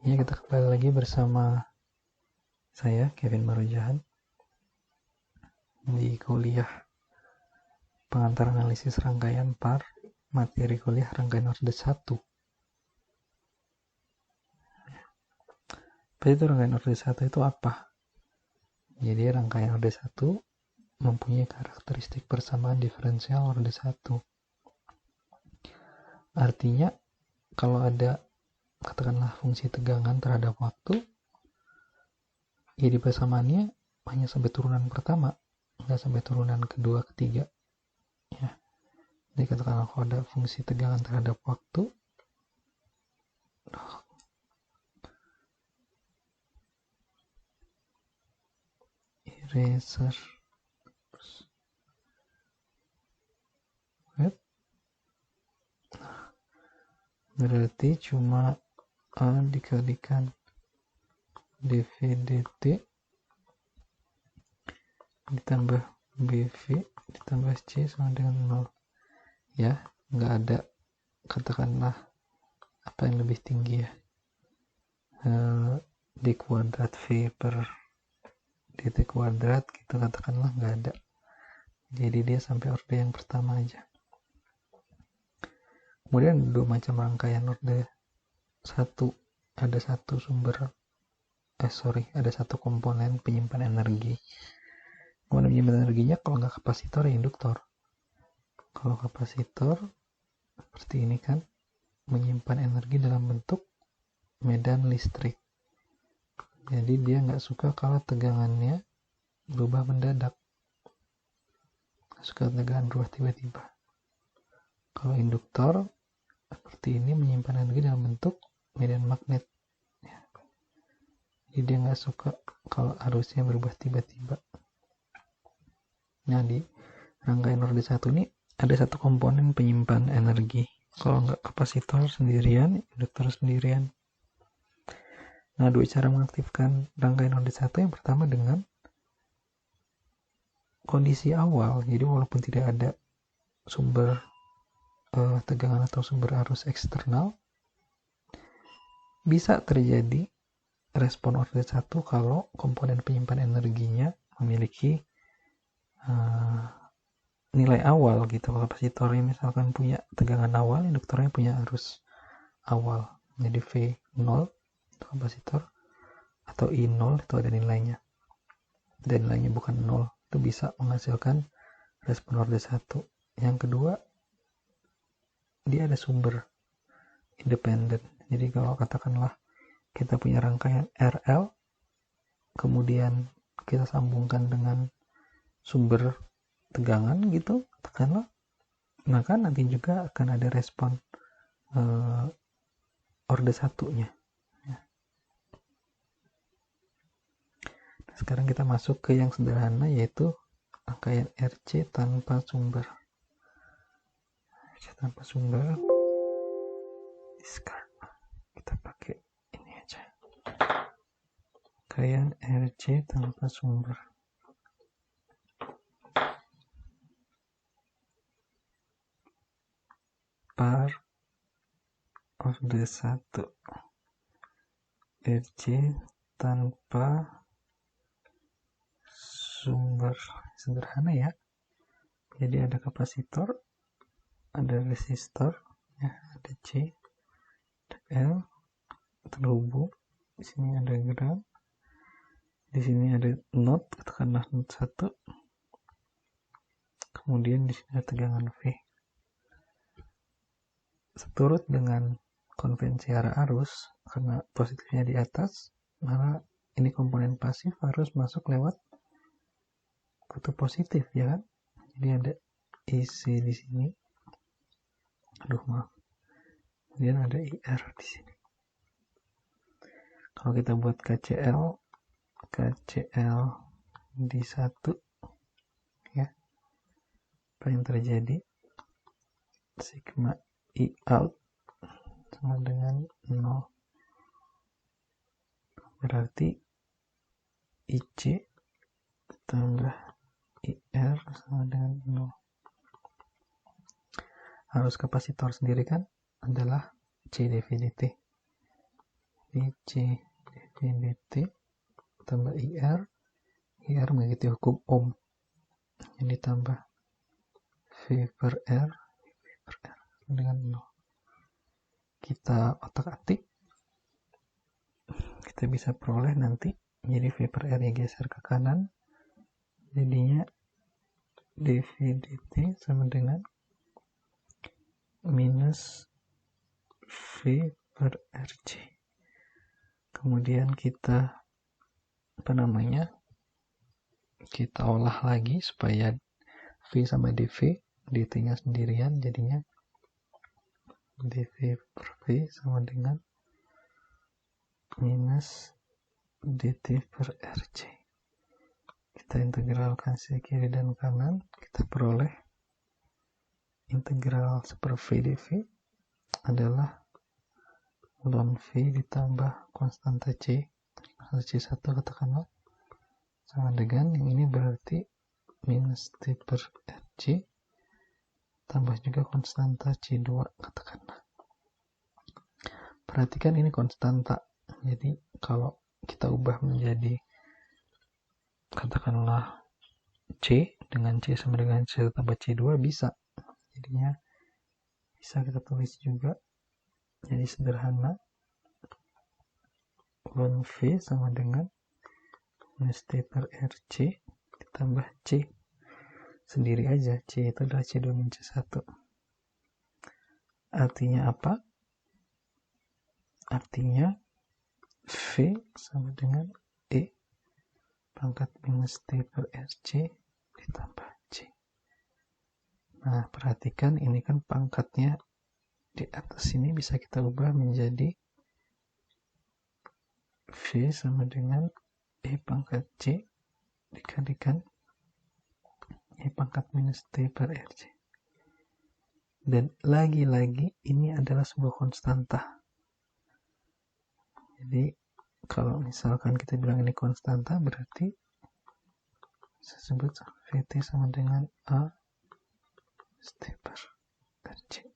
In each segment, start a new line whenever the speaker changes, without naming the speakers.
Ya, kita kembali lagi bersama saya, Kevin Marujahan, di kuliah pengantar analisis rangkaian PAR, materi kuliah rangkaian orde 1. Apa itu rangkaian orde 1 itu apa? Jadi rangkaian orde 1 mempunyai karakteristik persamaan diferensial orde 1. Artinya, kalau ada katakanlah fungsi tegangan terhadap waktu, jadi persamaannya hanya sampai turunan pertama, nggak sampai turunan kedua, ketiga. Ya. Jadi katakanlah kalau ada fungsi tegangan terhadap waktu, eraser, berarti cuma A dikalikan dV dt ditambah BV ditambah C sama dengan 0. Ya, nggak ada katakanlah apa yang lebih tinggi ya, d kuadrat V per dt kuadrat gitu, katakanlah nggak ada. Jadi dia sampai orde yang pertama aja. Kemudian dua macam rangkaian orde 1, ada satu komponen penyimpan energi. Komponen penyimpan energinya kalau nggak kapasitor ya induktor. Kalau kapasitor seperti ini kan, menyimpan energi dalam bentuk medan listrik. Jadi dia nggak suka kalau tegangannya berubah mendadak, nggak suka tegangan berubah tiba-tiba. Kalau induktor seperti ini menyimpan energi dalam bentuk medan magnet. Jadi dia nggak suka kalau arusnya berubah tiba-tiba. Nah, di rangkaian orde 1 ini ada satu komponen penyimpan energi. Kalau nggak kapasitor sendirian, induktor sendirian. Nah, dua cara mengaktifkan rangkaian orde 1, yang pertama dengan kondisi awal. Jadi walaupun tidak ada sumber tegangan atau sumber arus eksternal, bisa terjadi respon orde 1 kalau komponen penyimpan energinya memiliki nilai awal gitu. Kapasitornya misalkan punya tegangan awal, induktornya punya arus awal. Jadi V0 itu kapasitor, atau I0 itu ada nilainya. Dan nilainya bukan 0, itu bisa menghasilkan respon orde 1. Yang kedua, dia ada sumber independen. Jadi kalau katakanlah kita punya rangkaian RL, kemudian kita sambungkan dengan sumber tegangan gitu, katakanlah, maka nanti juga akan ada respon orde 1-nya. Ya. Nah, sekarang kita masuk ke yang sederhana, yaitu rangkaian RC tanpa sumber. RC tanpa sumber, discard. Kita pakai ini aja. Rangkaian RC tanpa sumber. PAR orde 1. RC tanpa sumber. Sederhana ya. Jadi ada kapasitor, ada resistor, ya, ada C, ada L terhubung. Di sini ada ground. Di sini ada node, katakanlah node 1. Kemudian di sini ada tegangan V. Seturut dengan konvensi arah arus, karena positifnya di atas, maka ini komponen pasif harus masuk lewat kutub positif, ya kan? Jadi ada IC di sini. Maaf. Kemudian ada IR di sini. Kalau kita buat KCL di 1, ya, apa yang terjadi? Sigma I out sama dengan 0. Berarti IC tambah IR sama dengan 0. Arus kapasitor sendiri kan adalah C dV dt. dc dv dt tambah ir mengikuti hukum Ohm, yang ditambah V per R dengan 0. Kita otak-atik, kita bisa peroleh nanti jadi V per R nya geser ke kanan, jadinya dv dt sama dengan minus V per RC. Kemudian kita kita olah lagi supaya V sama dv, dt nya sendirian, jadinya dv per V sama dengan minus dt per RC. Kita integralkan sisi kiri dan kanan, kita peroleh integral 1 per V dv adalah ln V ditambah konstanta C, C1 katakanlah, sama dengan yang ini berarti minus T per RC tambah juga konstanta C2 katakanlah. Perhatikan ini konstanta, jadi kalau kita ubah menjadi katakanlah C dengan C sama dengan C tambah C2 bisa, jadinya bisa kita tulis juga jadi sederhana ln V sama dengan minus T per RC ditambah C sendiri aja, C itu adalah C2 min C1. Artinya apa? Artinya V sama dengan E pangkat minus T per RC ditambah C. Nah, perhatikan ini kan pangkatnya di atas ini bisa kita ubah menjadi V sama dengan E pangkat C dikalikan E pangkat minus T per RC. Dan lagi-lagi ini adalah sebuah konstanta. Jadi kalau misalkan kita bilang ini konstanta, berarti saya sebut Vt sama dengan A T per RC.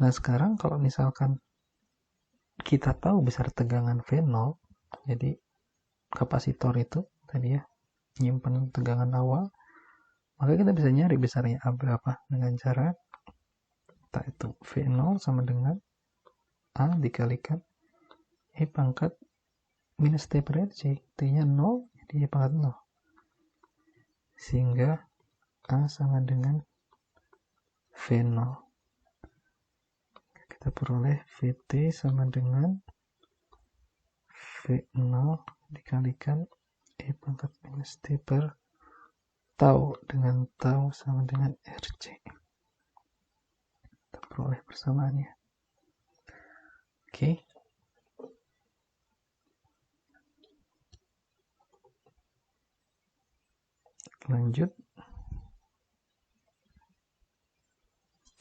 Nah, sekarang kalau misalkan kita tahu besar tegangan V0, jadi kapasitor itu tadi ya nyimpen tegangan awal, maka kita bisa nyari besarnya A berapa dengan cara itu V0 sama dengan A dikalikan E pangkat minus T per RC, T-nya 0, jadi E pangkat 0. Sehingga A sama dengan V0. Kita peroleh Vt sama dengan V0 dikalikan E pangkat minus T per tau, dengan tau sama dengan RC. Kita peroleh persamaannya. Oke. Lanjut.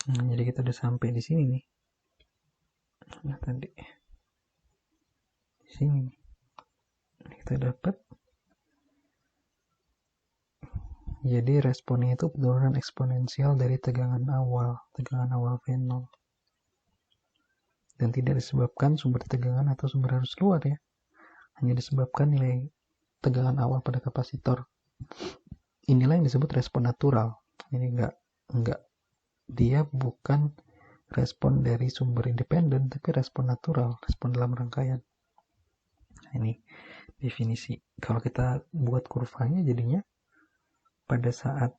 Nah, jadi kita udah sampai di sini nih. Nah, tadi di sini kita dapat jadi responnya itu penurunan eksponensial dari tegangan awal V0, dan tidak disebabkan sumber tegangan atau sumber arus keluar ya, hanya disebabkan nilai tegangan awal pada kapasitor. Inilah yang disebut respon natural. Ini enggak dia bukan respon dari sumber independen, tapi respon natural, respon dalam rangkaian. Nah, ini definisi. Kalau kita buat kurvanya, jadinya pada saat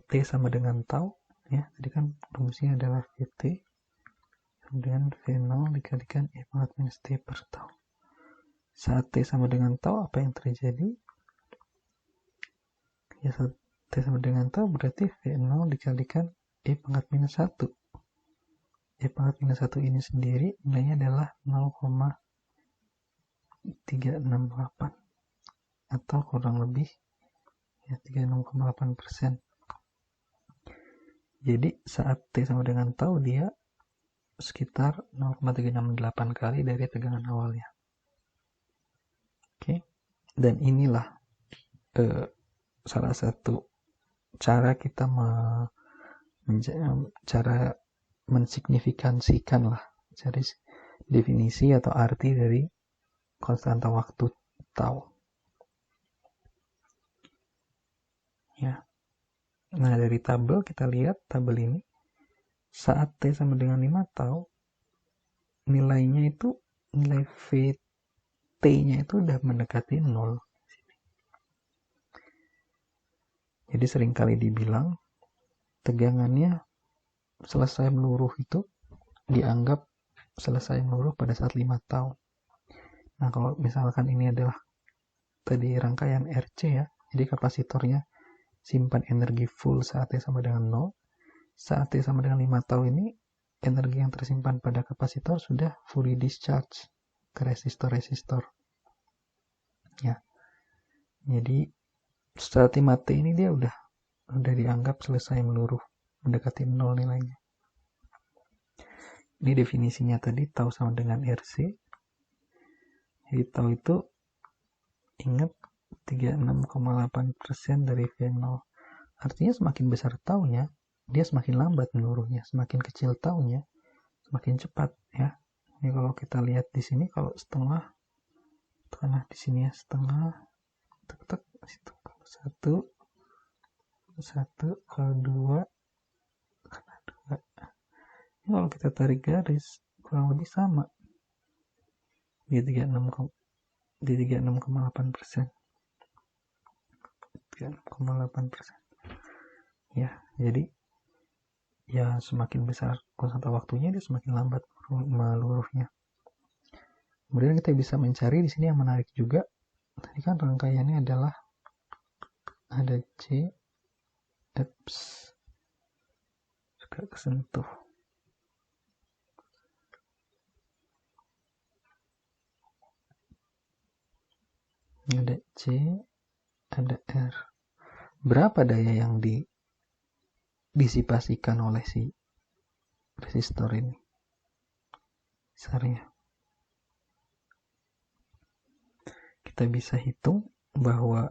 T sama dengan tau, ya, tadi kan rumusnya adalah Vt sama dengan V0 dikalikan E pangkat minus T per tau. Saat T sama dengan tau, apa yang terjadi? Ya, saat T sama dengan tau berarti V0 dikalikan E pangkat minus 1. E pangkat minus 1 ini sendiri nilainya adalah 0,368 atau kurang lebih ya 36,8%. Jadi saat T sama dengan tau dia sekitar 0,368 kali dari tegangan awalnya. Oke. Dan inilah salah satu cara kita cara mensignifikansikan lah, jadi definisi atau arti dari konstanta waktu tau. Ya. Nah, dari tabel kita lihat tabel ini saat T sama dengan 5 tau, nilainya itu nilai VT-nya itu udah mendekati 0. Jadi seringkali dibilang tegangannya selesai meluruh itu dianggap selesai meluruh pada saat 5 tau. Nah, kalau misalkan ini adalah tadi rangkaian RC ya, jadi kapasitornya simpan energi full saat T sama dengan 0. Saat T sama dengan 5 tau ini, energi yang tersimpan pada kapasitor sudah fully discharge ke resistor-resistor. Ya. Jadi saat 5 T ini dia udah dianggap selesai meluruh, mendekati 0 nilainya. Ini definisinya tadi, tau sama dengan RC. Jadi tau itu ingat 36,8% dari V0. Artinya semakin besar taunya, dia semakin lambat meluruhnya. Semakin kecil taunya, semakin cepat ya. Ini kalau kita lihat di sini, kalau setengah, tengah di sini ya, setengah, tek situ, satu, kalau dua, karena dua. Ini kalau kita tarik garis, kurang lebih sama. Di 36,8%. 36,8%. Ya, jadi ya semakin besar konstanta waktunya, dia semakin lambat meluruhnya. Kemudian kita bisa mencari di sini yang menarik juga. Tadi kan rangkaiannya adalah ada C, EPS, juga kesentuh. Ada C, ada R. Berapa daya yang disipasikan oleh si resistor ini? Besarnya. Kita bisa hitung bahwa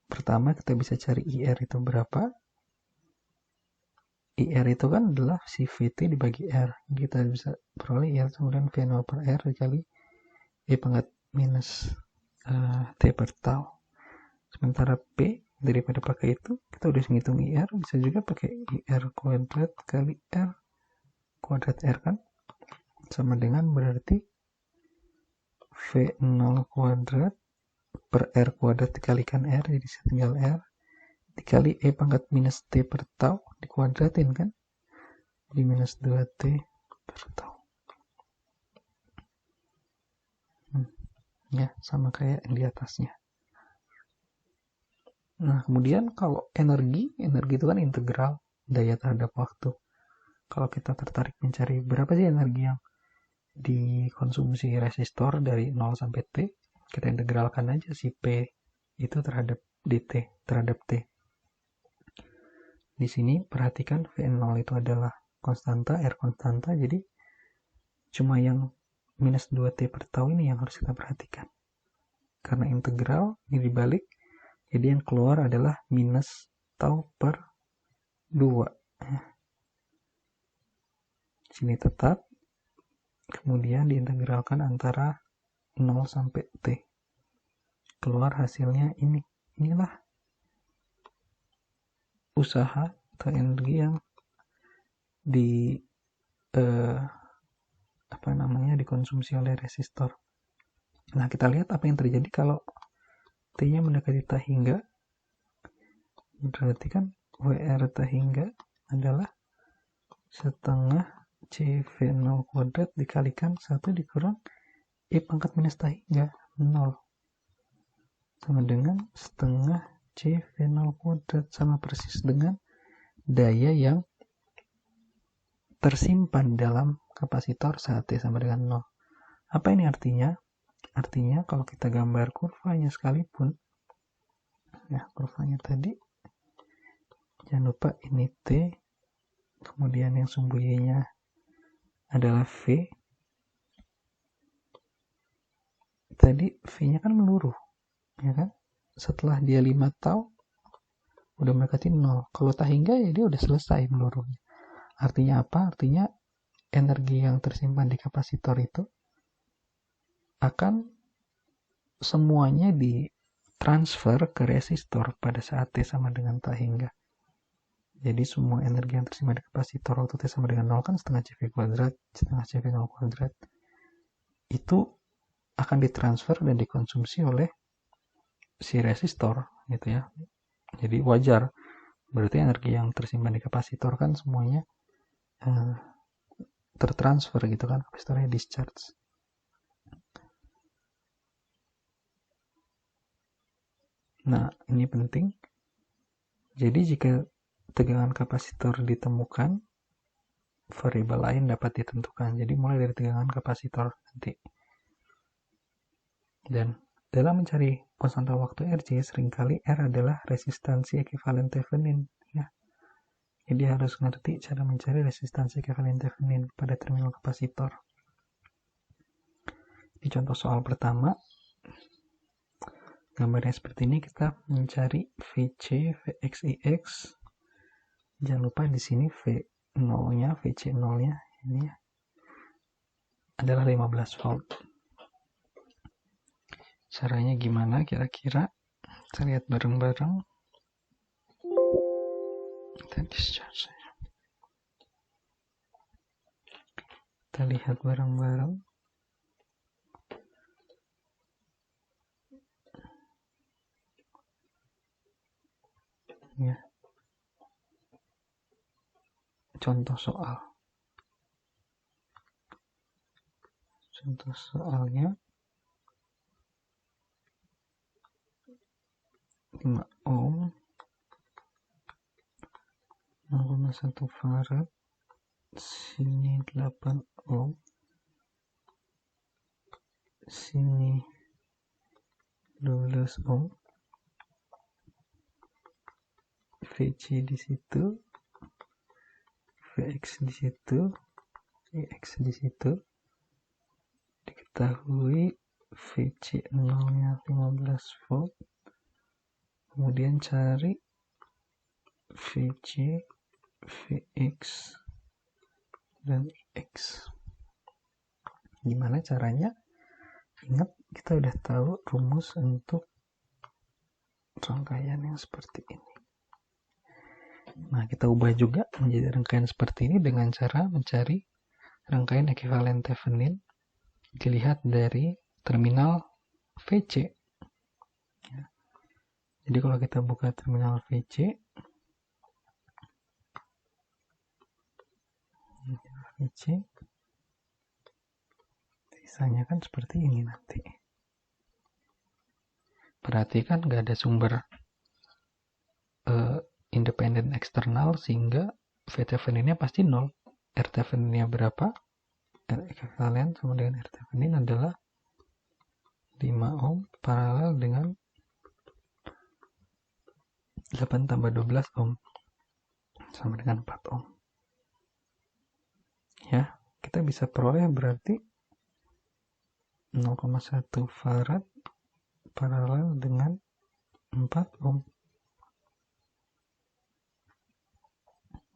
pertama kita bisa cari IR itu berapa. IR itu kan adalah si VT dibagi R. Kita bisa peroleh IR kemudian V0 per R dikali E pangkat minus T per tau. Sementara P daripada pakai itu, kita udah menghitung IR, bisa juga pakai IR kuadrat kali R kuadrat R kan sama dengan berarti V0 kuadrat per R kuadrat dikalikan R, jadi tinggal R dikali E pangkat minus T per tau dikuadratin kan, jadi minus 2T per tau. Ya, sama kayak yang di atasnya. Nah, kemudian kalau energi itu kan integral daya terhadap waktu. Kalau kita tertarik mencari berapa sih energi yang dikonsumsi resistor dari 0 sampai T, kita integralkan aja si P itu terhadap dt, terhadap T. Di sini perhatikan V0 itu adalah konstanta, R konstanta, jadi cuma yang minus 2T per tau ini yang harus kita perhatikan. Karena integral ini dibalik, jadi yang keluar adalah minus tau per 2. Sini tetap, kemudian diintegralkan antara 0 sampai T. Keluar hasilnya ini. Inilah usaha atau energi yang dikonsumsi oleh resistor. Nah, kita lihat apa yang terjadi kalau T-nya mendekati T hingga. Berarti kan WR T hingga adalah setengah CV0 kuadrat dikalikan 1 dikurang E pangkat minus T hingga 0. Sama dengan setengah CV0 kuadrat, sama persis dengan daya yang tersimpan dalam kapasitor saat T sama dengan 0. Apa ini artinya? Artinya kalau kita gambar kurvanya sekalipun, ya kurvanya tadi, jangan lupa ini T, kemudian yang sumbu Y-nya adalah V. Tadi V-nya kan meluruh, ya kan? Setelah dia 5 tau, udah mendekati 0. Kalau tak hingga ya dia udah selesai meluruhnya. Artinya apa? Artinya energi yang tersimpan di kapasitor itu akan semuanya ditransfer ke resistor pada saat T sama dengan tak hingga. Jadi semua energi yang tersimpan di kapasitor waktu T sama dengan 0 kan setengah CV kuadrat, setengah CV0 kuadrat. Itu akan ditransfer dan dikonsumsi oleh si resistor gitu ya. Jadi wajar. Berarti energi yang tersimpan di kapasitor kan semuanya tertransfer gitu kan, kapasitornya discharge. Nah, ini penting. Jadi jika tegangan kapasitor ditemukan, variabel lain dapat ditentukan. Jadi mulai dari tegangan kapasitor nanti. Dan dalam mencari konstanta waktu RC, seringkali R adalah resistansi ekivalen Thevenin. Ya. Jadi harus ngerti cara mencari resistansi ekivalen Thevenin pada terminal kapasitor. Di contoh soal pertama, gambarnya seperti ini, kita mencari VC, VXIX. Jangan lupa di sini V0-nya, VC0-nya ini adalah 15 volt. Caranya gimana kira-kira? Kita lihat bareng-bareng. Kita discharge. Kita lihat bareng-bareng. Ya. Contoh soal. Contoh soalnya 5 ohm 0,1 farad, sini 8 ohm, sini 12 ohm, VC di situ, VX di situ, VX di situ. Diketahui VC 0-nya 15 volt. Kemudian cari VC, VX, dan X. Gimana caranya? Ingat, kita udah tahu rumus untuk rangkaian yang seperti ini. Nah, kita ubah juga menjadi rangkaian seperti ini dengan cara mencari rangkaian ekivalen Thevenin dilihat dari terminal VC. Jadi kalau kita buka terminal VC, sisanya kan seperti ini nanti. Perhatikan nggak ada sumber independen eksternal, sehingga V Theveninnya pasti 0. R Theveninnya berapa? R ekivalen sama dengan R Thevenin adalah 5 ohm paralel dengan 8 tambah 12 ohm sama dengan 4 ohm. Ya, kita bisa peroleh berarti 0,1 farad paralel dengan 4 ohm.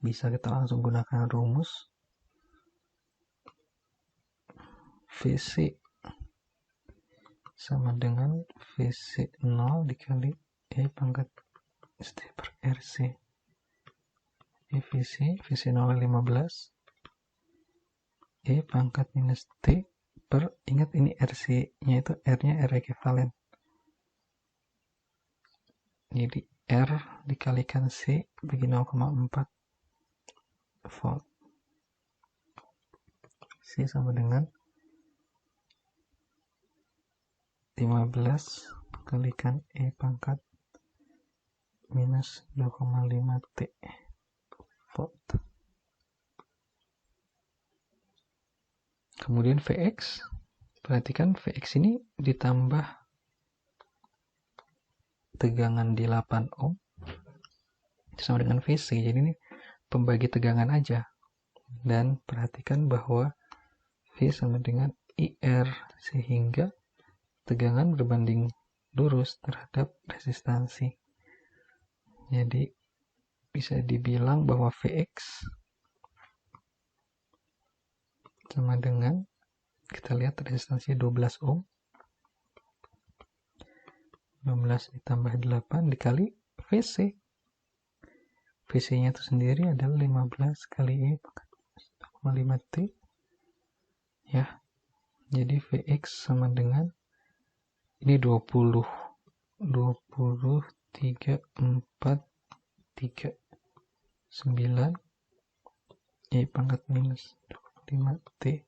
Bisa kita langsung gunakan rumus VC sama dengan VC 0 dikali E pangkat ST per RC. VC 0 15, E pangkat minus T per, ingat ini RC-nya itu R-nya R ekivalen. Jadi R dikalikan C bagi 0,4 volt. C sama dengan 15 kalikan E pangkat minus 2,5 T volt. Kemudian VX, perhatikan VX ini ditambah tegangan di 8 ohm sama dengan VC, jadi ini pembagi tegangan aja. Dan perhatikan bahwa V sama dengan IR, sehingga tegangan berbanding lurus terhadap resistansi. Jadi bisa dibilang bahwa VX sama dengan, kita lihat resistansi 12 ohm. 12 ditambah 8 dikali VC. VC-nya itu sendiri adalah 15 kali E pangkat 5T. Ya, jadi Vx sama dengan, ini 20, 3, 4, 3, 9, E pangkat minus 25T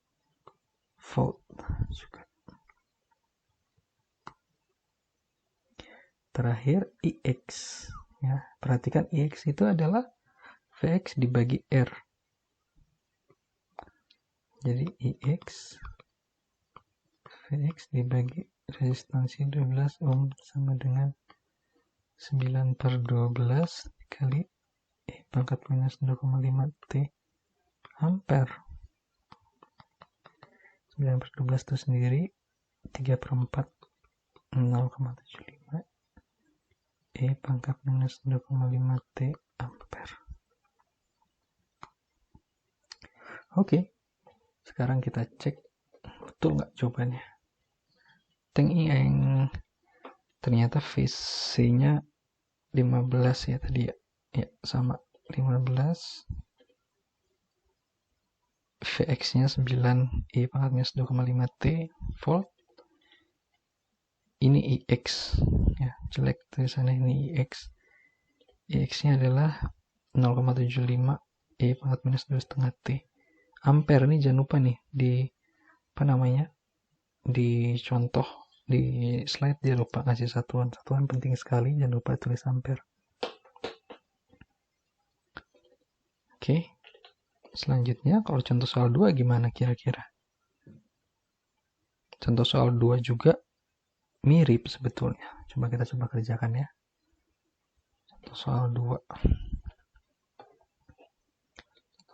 volt juga. Terakhir Ix, ya, perhatikan Ix itu adalah Vx dibagi R. Jadi Ix Vx dibagi resistansi 12 ohm sama dengan 9/12 kali E pangkat minus 0,5T ampere. 9/12 itu sendiri 3/4, 0,75 E pangkat minus 0,5T ampere. Oke, sekarang kita cek betul nggak jawabannya. Tank ini yang ternyata VC-nya 15 ya tadi ya. Ya, sama 15. Vx-nya 9 E pangkat minus 2,5T volt. Ini Ix ya, jelek tulisannya, ini Ix. Ix-nya adalah 0,75 E pangkat minus 2,5T ampere. Ini jangan lupa nih di di contoh di slide dia lupa ngasih satuan penting sekali, jangan lupa tulis ampere. Oke, selanjutnya kalau contoh soal 2 gimana kira-kira? Contoh soal 2 juga mirip sebetulnya, coba kita kerjakan ya. Contoh soal 2.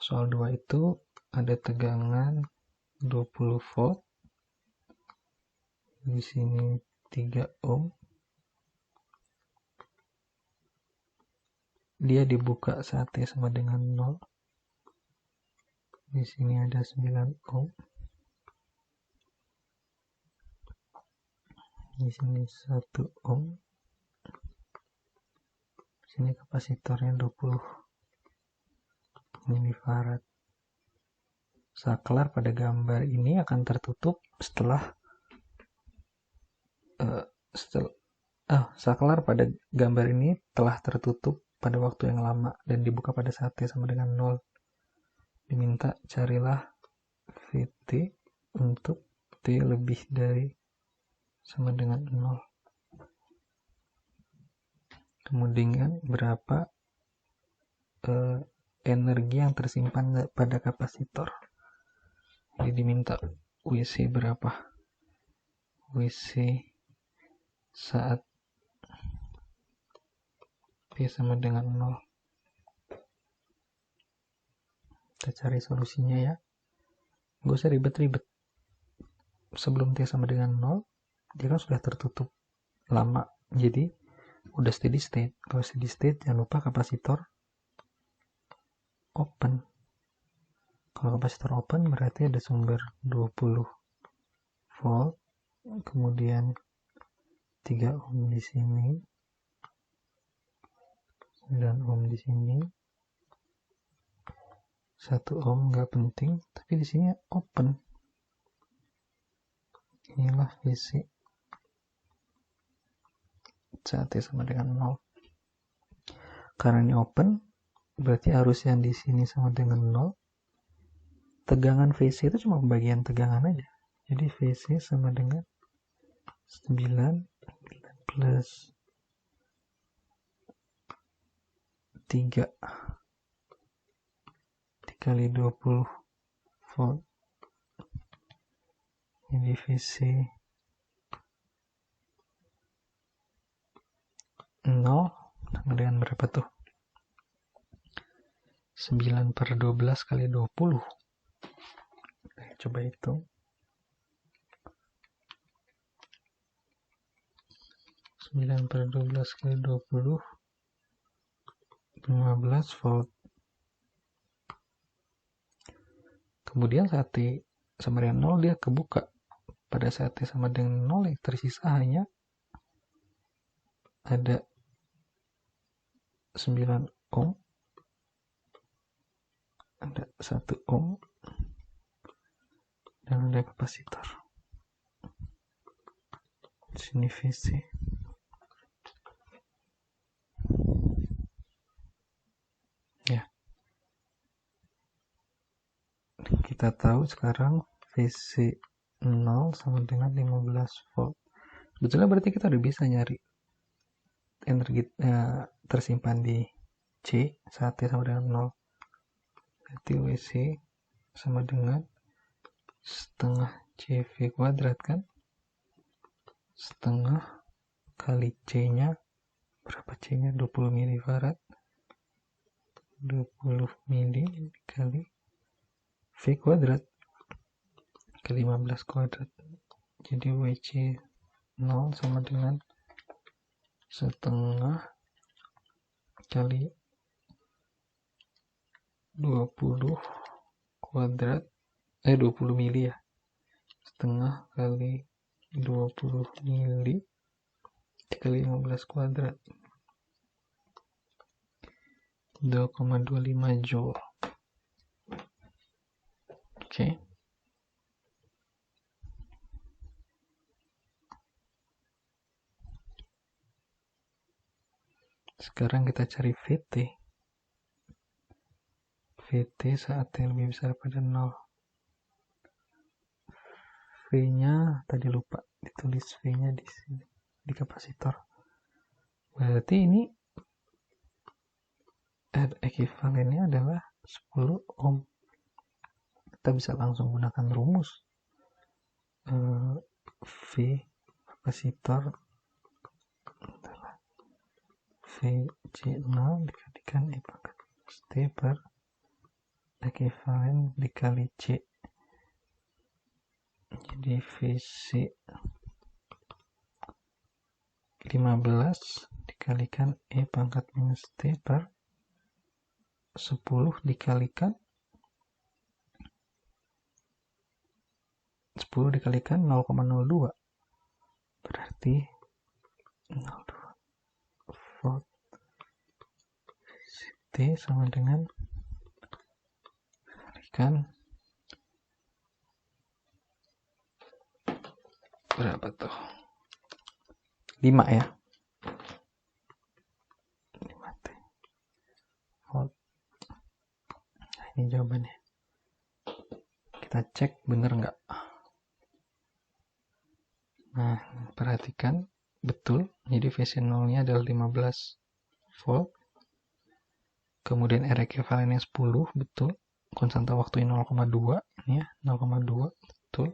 Soal 2 itu ada tegangan 20 volt. Di sini 3 ohm. Dia dibuka saat T sama dengan 0. Di sini ada 9 ohm. Di sini 1 ohm. Di sini kapasitornya 20 milifarad. Saklar pada gambar ini akan tertutup saklar pada gambar ini telah tertutup pada waktu yang lama dan dibuka pada saat T sama dengan 0. Diminta carilah Vt untuk T lebih dari sama dengan 0. Kemudian berapa energi yang tersimpan pada kapasitor. Jadi diminta WC berapa? WC saat T sama dengan 0. Kita cari solusinya ya. Gak usah ribet-ribet. Sebelum T sama dengan 0, dia kan sudah tertutup lama. Jadi udah steady state. Kalau steady state jangan lupa kapasitor open. Kalau kapasitor open berarti ada sumber 20 volt, kemudian 3 ohm di sini, 9 ohm di sini, 1 ohm nggak penting, tapi di sini open. Inilah VC saat T sama dengan 0. Karena ini open, berarti arus yang di sini sama dengan 0. Tegangan VC itu cuma pembagian tegangan aja. Jadi VC sama dengan 9 plus 3 dikali 20 volt. Ini VC 0 sama dengan berapa tuh? 9/12 kali 20. Coba hitung. 9/12 kali 20, 15 volt. Kemudian saat T sama dengan 0 dia kebuka. Pada saat T sama dengan 0 yang tersisa hanya ada 9 ohm, ada 1 ohm, dan ada kapasitor. Sini VC. Ya. Kita tahu sekarang VC 0 sama dengan 15 volt. Sebetulnya berarti kita udah bisa nyari energi tersimpan di C saat T sama dengan 0. Berarti WC sama dengan setengah CV kuadrat kan? Setengah kali C-nya, berapa C-nya? 20 milifarad. 20 mili dikali V kuadrat ke 15 kuadrat. Jadi WC 0 sama dengan setengah kali 20 kuadrat 20 mili ya, setengah kali 20 mili dikali 15 kuadrat, 2,25 joule. Oke. Sekarang kita cari VT. VT saat T lebih besar pada 0. V-nya tadi lupa ditulis V-nya di sini di kapasitor. Berarti ini ekivalennya adalah 10 ohm. Kita bisa langsung gunakan rumus V kapasitor adalah VC0 dikalikan E pangkat T per ekivalen dikali C. Jadi VC 15 dikalikan E pangkat minus T per 10 dikalikan 0,02 berarti 0,2 volt. T sama dengan dikalikan berapa tuh? 5 ya. 5 T volt. Nah, ini jawabannya. Kita cek bener nggak? Nah, perhatikan betul. Jadi VC 0-nya adalah 15 volt. Kemudian R ekivalennya 10, betul. Konstanta waktunya 0,2, ini ya, 0,2, betul.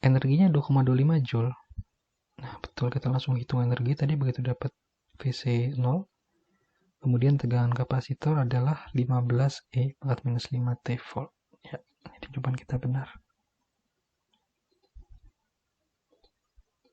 Energinya 2,25 joule. Nah, betul, kita langsung hitung energi tadi begitu dapat VC 0. Kemudian tegangan kapasitor adalah 15 E pangkat minus 5 T volt. Ya, jadi jawaban kita benar.